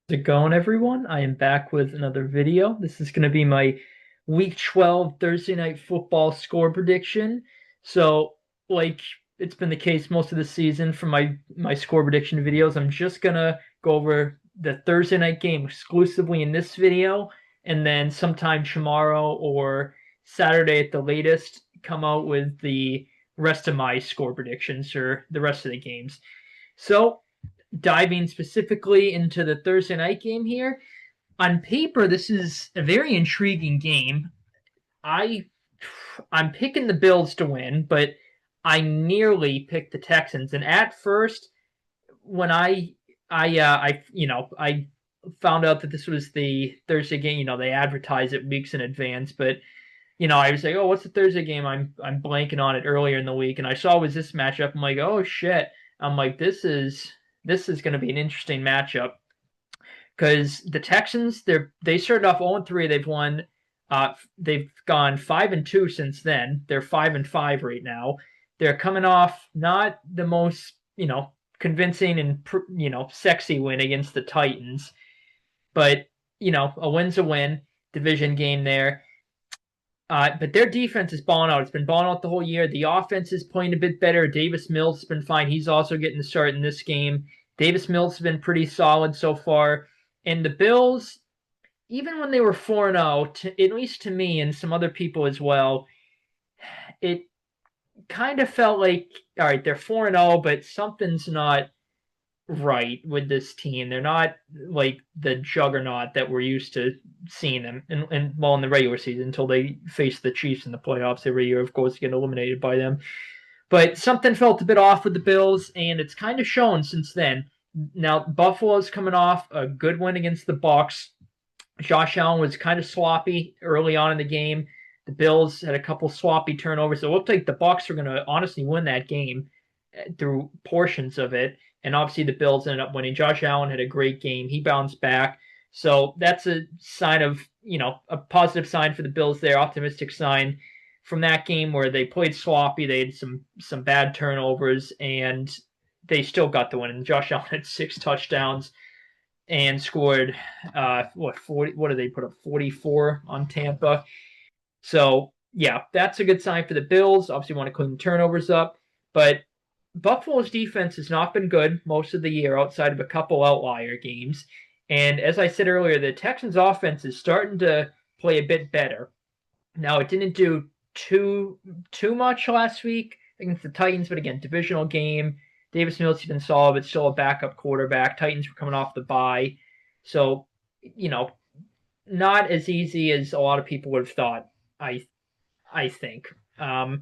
How's it going, everyone? I am back with another video. This is going to be my Week 12 Thursday Night Football score prediction. So, like it's been the case most of the season for my score prediction videos, I'm just gonna go over the Thursday night game exclusively in this video, and then sometime tomorrow or Saturday at the latest, come out with the rest of my score predictions for the rest of the games. So, diving specifically into the Thursday night game here, on paper, this is a very intriguing game. I I'm picking the Bills to win, but I nearly picked the Texans. And at first, when I found out that this was the Thursday game, they advertise it weeks in advance, but I was like, oh, what's the Thursday game? I'm blanking on it earlier in the week, and I saw it was this matchup. I'm like, oh shit. I'm like, this is going to be an interesting matchup because the Texans they started off 0-3. They've gone 5-2 since then. They're 5-5 right now. They're coming off not the most convincing and sexy win against the Titans, but a win's a win. Division game there. But their defense is balling out. It's been balling out the whole year. The offense is playing a bit better. Davis Mills has been fine. He's also getting the start in this game. Davis Mills has been pretty solid so far. And the Bills, even when they were 4-0, at least to me and some other people as well, it kind of felt like, all right, they're 4-0, but something's not right with this team. They're not like the juggernaut that we're used to seeing them in the regular season until they face the Chiefs in the playoffs every year, of course, get eliminated by them. But something felt a bit off with the Bills, and it's kind of shown since then. Now Buffalo's coming off a good win against the Bucs. Josh Allen was kind of sloppy early on in the game. The Bills had a couple sloppy turnovers. It looked like the Bucs were going to honestly win that game through portions of it, and obviously the Bills ended up winning. Josh Allen had a great game. He bounced back. So that's a sign of, a positive sign for the Bills there, optimistic sign from that game where they played sloppy. They had some bad turnovers, and they still got the win. And Josh Allen had 6 touchdowns and scored 40, what did they put up, 44 on Tampa. So yeah, that's a good sign for the Bills. Obviously want to clean the turnovers up, but Buffalo's defense has not been good most of the year outside of a couple outlier games. And as I said earlier, the Texans offense is starting to play a bit better. Now it didn't do too much last week against the Titans, but again, divisional game. Davis Mills has been solid, but still a backup quarterback. Titans were coming off the bye. So, you know, not as easy as a lot of people would have thought, I I think. For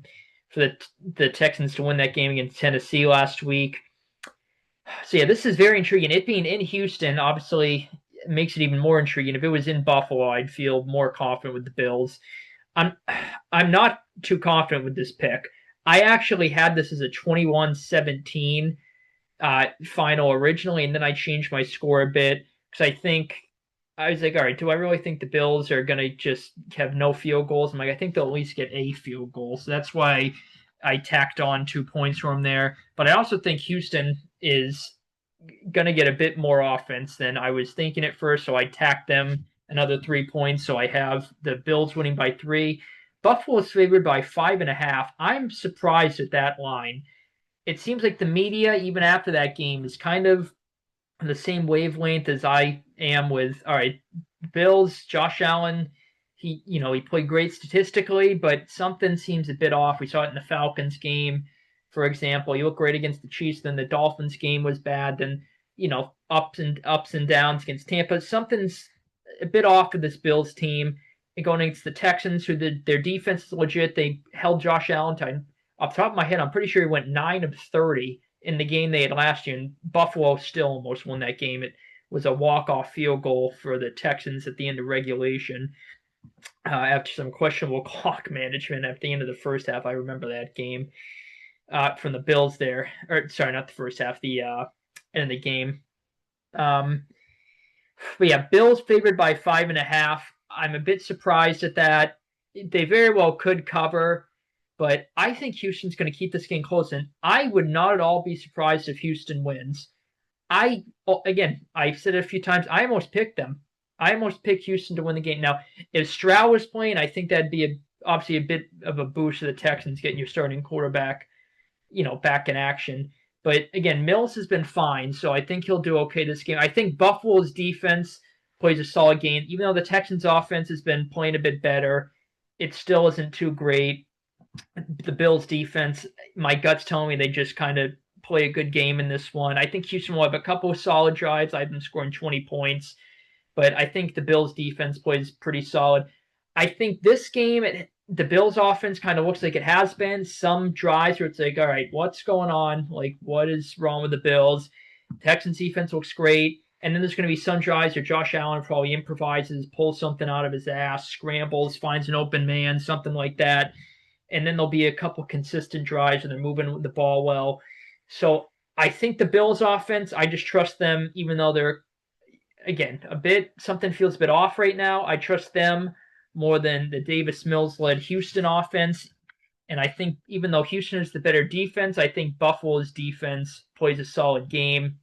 the Texans to win that game against Tennessee last week. So yeah, this is very intriguing. It being in Houston obviously makes it even more intriguing. If it was in Buffalo, I'd feel more confident with the Bills. I'm I'm not too confident with this pick. I actually had this as a 21-17 final originally, and then I changed my score a bit because I was like, all right, do I really think the Bills are going to just have no field goals? I'm like, I think they'll at least get a field goal. So that's why I tacked on 2 points from there. But I also think Houston is going to get a bit more offense than I was thinking at first. So I tacked them another 3 points. So I have the Bills winning by 3. Buffalo is favored by 5.5. I'm surprised at that line. It seems like the media, even after that game, is kind of on the same wavelength as I am with, all right, Bills, Josh Allen, he played great statistically, but something seems a bit off. We saw it in the Falcons game, for example. He looked great against the Chiefs, then the Dolphins game was bad, then ups and downs against Tampa. Something's a bit off with this Bills team. And going against the Texans, their defense is legit. They held Josh Allen to, off the top of my head, I'm pretty sure he went 9 of 30 in the game they had last year, and Buffalo still almost won that game. It was a walk-off field goal for the Texans at the end of regulation after some questionable clock management at the end of the first half. I remember that game from the Bills there. Or sorry, not the first half, the end of the game. But yeah, Bills favored by 5.5. I'm a bit surprised at that. They very well could cover, but I think Houston's going to keep this game close, and I would not at all be surprised if Houston wins. again, I've said it a few times. I almost picked them. I almost picked Houston to win the game. Now, if Stroud was playing, I think that'd be obviously a bit of a boost to the Texans getting your starting quarterback, back in action. But again, Mills has been fine, so I think he'll do okay this game. I think Buffalo's defense plays a solid game, even though the Texans' offense has been playing a bit better. It still isn't too great. The Bills' defense, my gut's telling me they just kind of play a good game in this one. I think Houston will have a couple of solid drives. I've been scoring 20 points, but I think the Bills' defense plays pretty solid. I think this game, the Bills' offense kind of looks like it has been. Some drives where it's like, all right, what's going on? Like, what is wrong with the Bills? Texans' defense looks great. And then there's going to be some drives where Josh Allen probably improvises, pulls something out of his ass, scrambles, finds an open man, something like that. And then there'll be a couple consistent drives and they're moving the ball well. So I think the Bills' offense, I just trust them, even though they're, again, something feels a bit off right now. I trust them more than the Davis Mills led Houston offense. And I think even though Houston is the better defense, I think Buffalo's defense plays a solid game.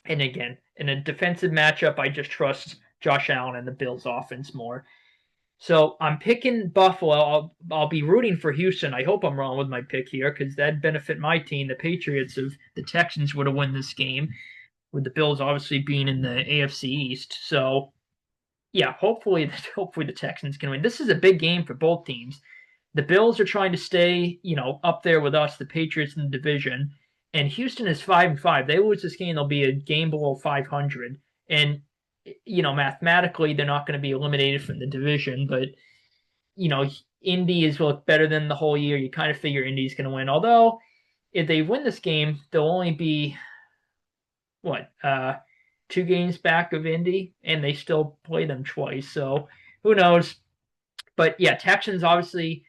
And again, in a defensive matchup, I just trust Josh Allen and the Bills offense more. So I'm picking Buffalo. I'll be rooting for Houston. I hope I'm wrong with my pick here because that'd benefit my team. The Patriots, if the Texans were to win this game, with the Bills obviously being in the AFC East. So yeah, hopefully the Texans can win. This is a big game for both teams. The Bills are trying to stay, up there with us, the Patriots in the division, and Houston is 5-5. They lose this game, they'll be a game below 500, and mathematically they're not going to be eliminated from the division, but Indy is looked better than the whole year. You kind of figure Indy's going to win. Although if they win this game, they'll only be what 2 games back of Indy, and they still play them twice. So who knows? But yeah, Texans obviously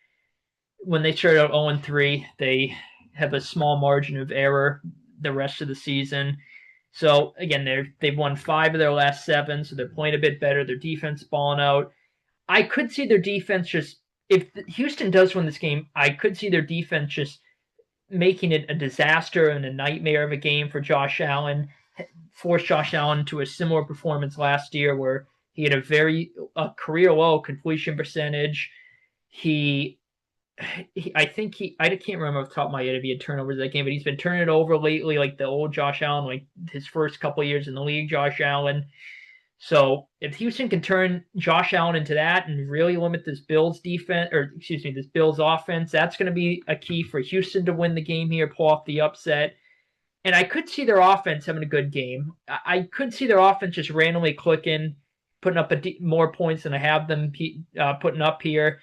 when they start out 0-3, they have a small margin of error the rest of the season. So again, they've won 5 of their last 7, so they're playing a bit better. Their defense balling out. I could see their defense just, if Houston does win this game, I could see their defense just making it a disaster and a nightmare of a game for Josh Allen, force Josh Allen to a similar performance last year where he had a career low completion percentage. I can't remember off the top of my head if he had turnovers that game, but he's been turning it over lately, like the old Josh Allen, like his first couple of years in the league, Josh Allen. So if Houston can turn Josh Allen into that and really limit this Bills defense, or excuse me, this Bills offense, that's going to be a key for Houston to win the game here, pull off the upset. And I could see their offense having a good game. I could see their offense just randomly clicking, putting up more points than I have them putting up here.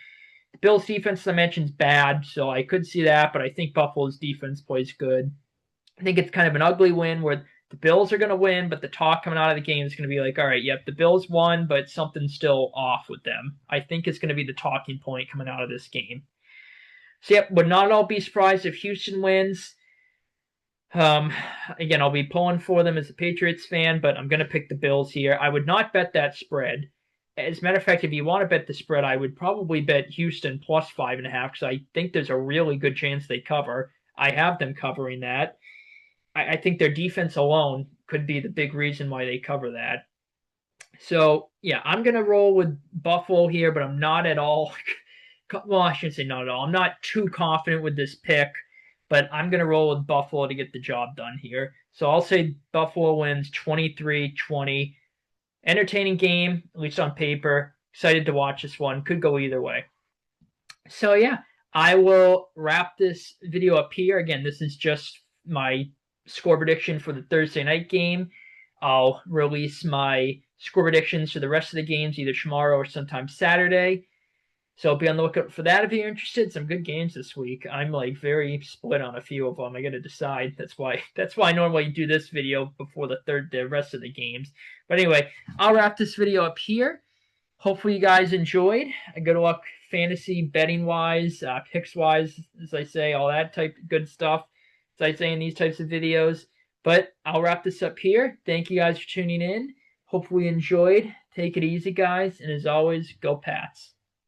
The Bills defense, as I mentioned, is bad, so I could see that, but I think Buffalo's defense plays good. I think it's kind of an ugly win where the Bills are going to win, but the talk coming out of the game is going to be like, all right, yep, the Bills won, but something's still off with them. I think it's going to be the talking point coming out of this game. So, yep, would not at all be surprised if Houston wins. Again, I'll be pulling for them as a Patriots fan, but I'm going to pick the Bills here. I would not bet that spread. As a matter of fact, if you want to bet the spread, I would probably bet Houston plus 5.5 because I think there's a really good chance they cover. I have them covering that. I think their defense alone could be the big reason why they cover that. So, yeah, I'm going to roll with Buffalo here, but I'm not at all. Well, I shouldn't say not at all. I'm not too confident with this pick, but I'm going to roll with Buffalo to get the job done here. So I'll say Buffalo wins 23-20. Entertaining game, at least on paper. Excited to watch this one. Could go either way. So, yeah, I will wrap this video up here. Again, this is just my score prediction for the Thursday night game. I'll release my score predictions for the rest of the games either tomorrow or sometime Saturday. So be on the lookout for that if you're interested. Some good games this week. I'm like very split on a few of them. I got to decide. That's why I normally do this video before the rest of the games. But anyway, I'll wrap this video up here. Hopefully you guys enjoyed. Good luck fantasy betting wise, picks wise, as I say, all that type of good stuff, as I say in these types of videos. But I'll wrap this up here. Thank you guys for tuning in. Hopefully you enjoyed. Take it easy, guys. And as always, go Pats.